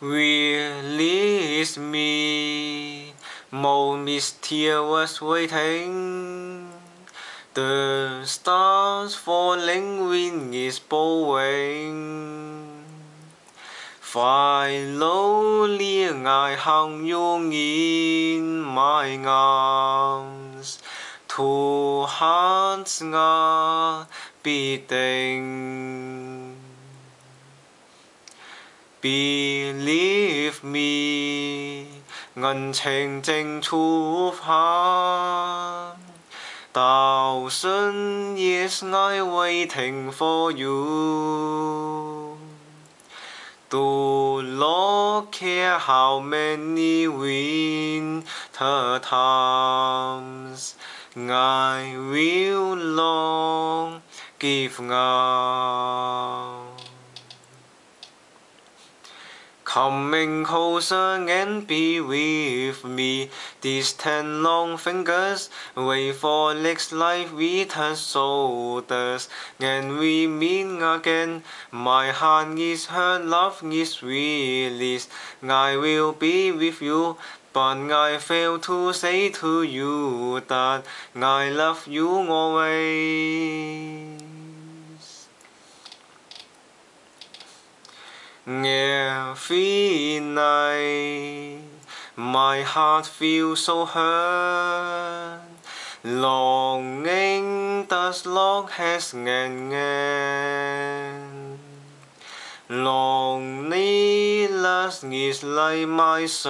Release me, more mysterious waiting. The stars falling, wind is blowing. Finally, I hung you in my arms. Two hearts are beating. Believe me, 銀情正出發。1,000 years I waiting for you. Do not care how many winter times I will long give up. Coming closer and be with me. These 10 long fingers wait for next life we touch shoulders. And we meet again. My heart is hurt, love is released. I will be with you. But I fail to say to you that I love you always. Every night, my heart feels so hurt. Longing does not have an end. Loneliness is like my shadows.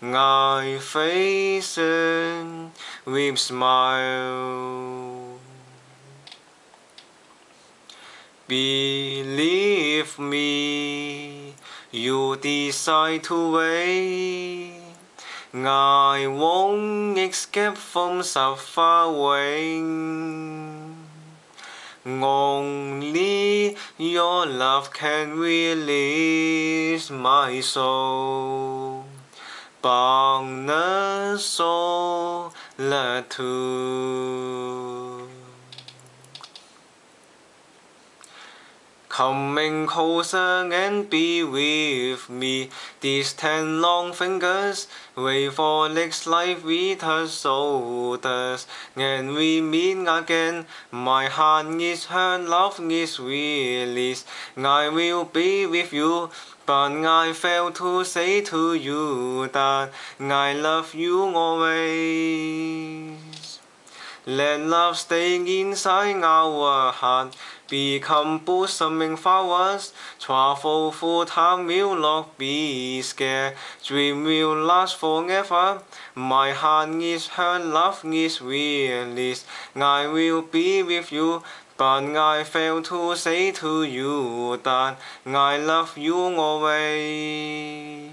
I face it with smile. Believe me, you decide to wait. I won't escape from suffering. Only your love can release my soul. Boundless solitude. Coming closer and be with me. These 10 long fingers wait for next life we touch shoulders. And we meet again. My heart is hurt, love is released. I will be with you. But I fail to say to you that I love you always. Let love stay inside our heart. Become blossoming flowers. Travel full time will not be scared. Dream will last forever. My heart is hurt, love is released. I will be with you. But I fail to say to you that I love you always.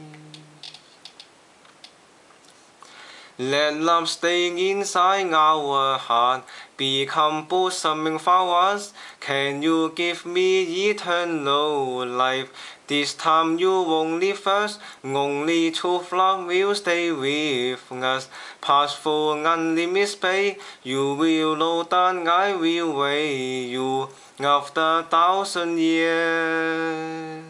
Let love stay inside our heart. Become blossoming flowers. Can you give me eternal life? This time you won't leave us. Only truth love will stay with us. Past through unlimited space. You will know that I will wait you after 1,000 years.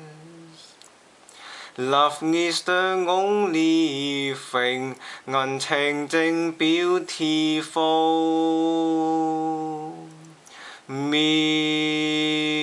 Love is the only thing unchanging, beautiful. Me.